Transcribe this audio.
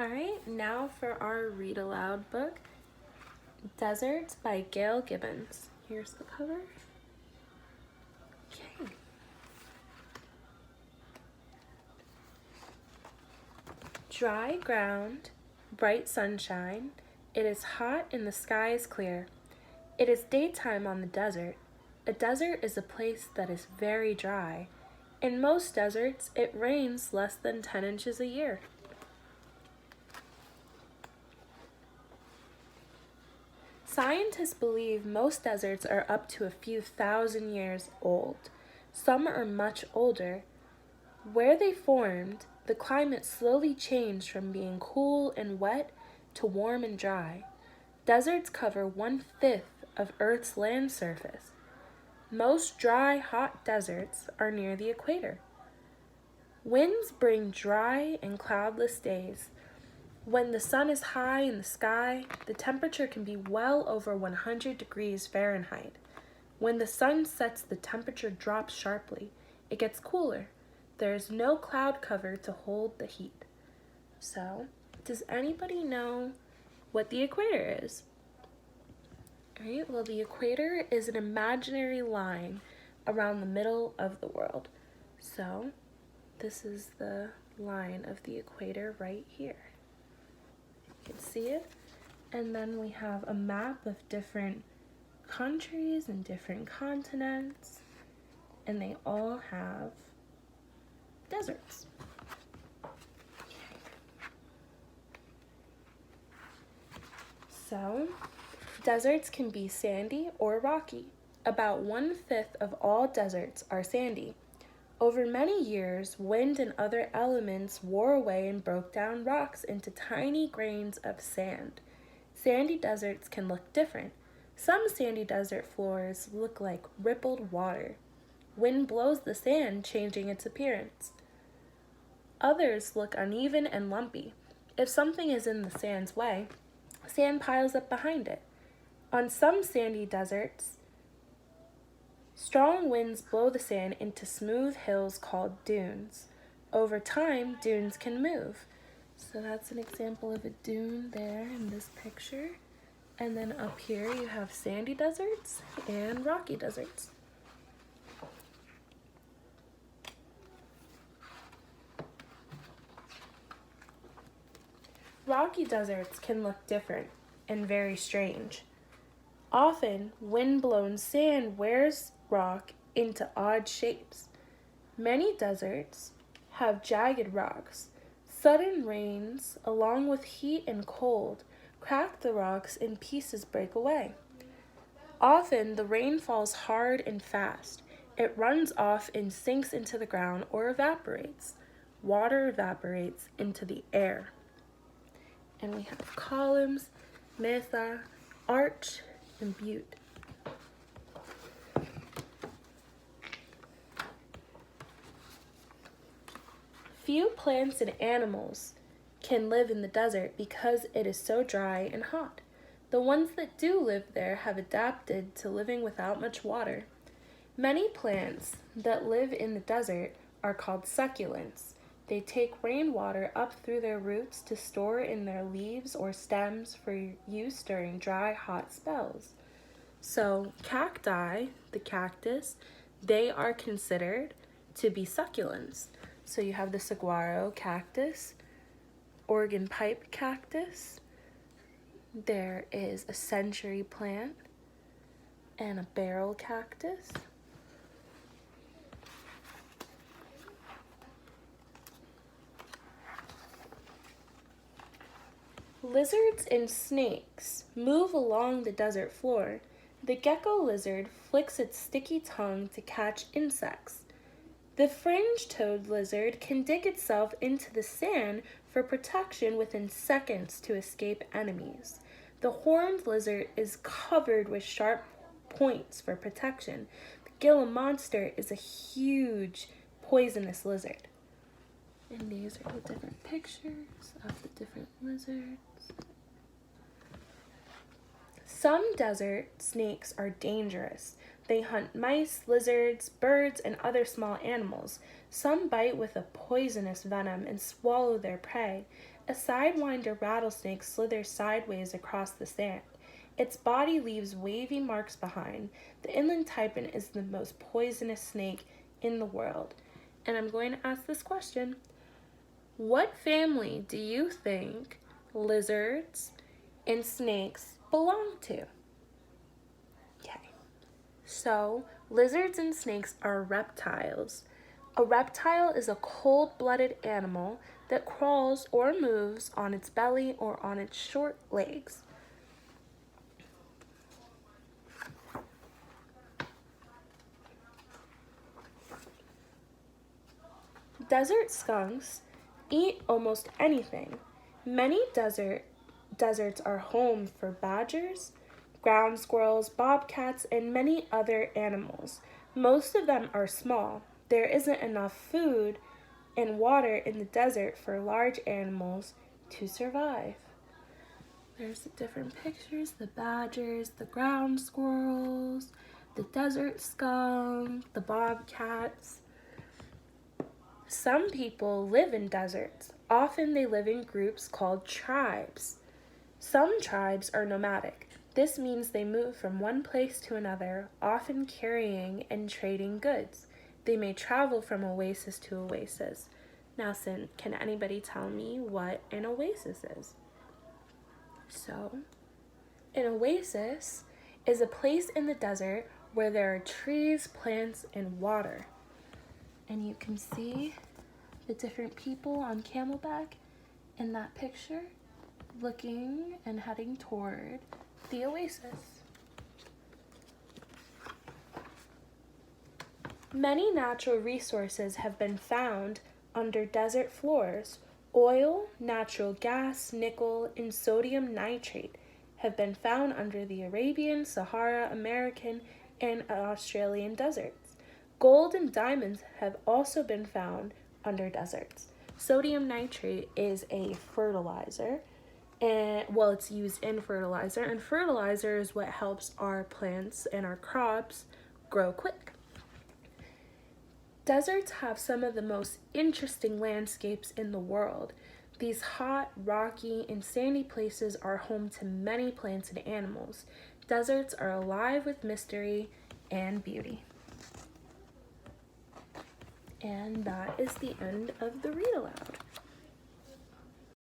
All right, now for our read aloud book, Deserts by Gail Gibbons. Here's the cover. Okay. Dry ground, bright sunshine. It is hot and the sky is clear. It is daytime on the desert. A desert is a place that is very dry. In most deserts, it rains less than 10 inches a year. Scientists believe most deserts are up to a few thousand years old. Some are much older. Where they formed, the climate slowly changed from being cool and wet to warm and dry. Deserts cover 1/5 of Earth's land surface. Most dry, hot deserts are near the equator. Winds bring dry and cloudless days. When the sun is high in the sky, the temperature can be well over 100 degrees Fahrenheit. When the sun sets, the temperature drops sharply. It gets cooler. There is no cloud cover to hold the heat. So, does anybody know what the equator is? All right, well, the equator is an imaginary line around the middle of the world. So, this is the line of the equator right here. You can see it. And then we have a map of different countries and different continents, and they all have deserts. So, deserts can be sandy or rocky. About 1/5 of all deserts are sandy. Over many years, wind and other elements wore away and broke down rocks into tiny grains of sand. Sandy deserts can look different. Some sandy desert floors look like rippled water. Wind blows the sand, changing its appearance. Others look uneven and lumpy. If something is in the sand's way, sand piles up behind it. On some sandy deserts, strong winds blow the sand into smooth hills called dunes. Over time, dunes can move. So that's an example of a dune there in this picture. And then up here you have sandy deserts and rocky deserts. Rocky deserts can look different and very strange. Often, wind-blown sand wears rock into odd shapes. Many deserts have jagged rocks. Sudden rains, along with heat and cold, crack the rocks and pieces break away. Often, the rain falls hard and fast. It runs off and sinks into the ground or evaporates. Water evaporates into the air. And we have columns, mesa, arch, and butte. Few plants and animals can live in the desert because it is so dry and hot. The ones that do live there have adapted to living without much water. Many plants that live in the desert are called succulents. They take rainwater up through their roots to store in their leaves or stems for use during dry, hot spells. So cacti, the cactus, they are considered to be succulents. So you have the saguaro cactus, Oregon pipe cactus, there is a century plant, and a barrel cactus. Lizards and snakes move along the desert floor. The gecko lizard flicks its sticky tongue to catch insects. The fringe-toed lizard can dig itself into the sand for protection within seconds to escape enemies. The horned lizard is covered with sharp points for protection. The Gila monster is a huge poisonous lizard. And these are the different pictures of the different lizards. Some desert snakes are dangerous. They hunt mice, lizards, birds, and other small animals. Some bite with a poisonous venom and swallow their prey. A sidewinder rattlesnake slithers sideways across the sand. Its body leaves wavy marks behind. The inland taipan is the most poisonous snake in the world. And I'm going to ask this question. What family do you think lizards and snakes belong to? Okay. So, lizards and snakes are reptiles. A reptile is a cold-blooded animal that crawls or moves on its belly or on its short legs. Desert skunks eat almost anything. Many deserts are home for badgers, ground squirrels, bobcats, and many other animals. Most of them are small. There isn't enough food and water in the desert for large animals to survive. There's the different pictures, the badgers, the ground squirrels, the desert skunk, the bobcats. Some people live in deserts. Often they live in groups called tribes. Some tribes are nomadic. This means they move from one place to another, often carrying and trading goods. They may travel from oasis to oasis. Now, can anybody tell me what an oasis is? So, an oasis is a place in the desert where there are trees, plants, and water. And you can see the different people on camelback in that picture looking and heading toward the oasis. Many natural resources have been found under desert floors. Oil, natural gas, nickel, and sodium nitrate have been found under the Arabian, Sahara, American, and Australian deserts. Gold and diamonds have also been found under deserts. Sodium nitrate is a fertilizer, and it's used in fertilizer, and fertilizer is what helps our plants and our crops grow quick. Deserts have some of the most interesting landscapes in the world. These hot, rocky, and sandy places are home to many plants and animals. Deserts are alive with mystery and beauty. And that is the end of the read aloud.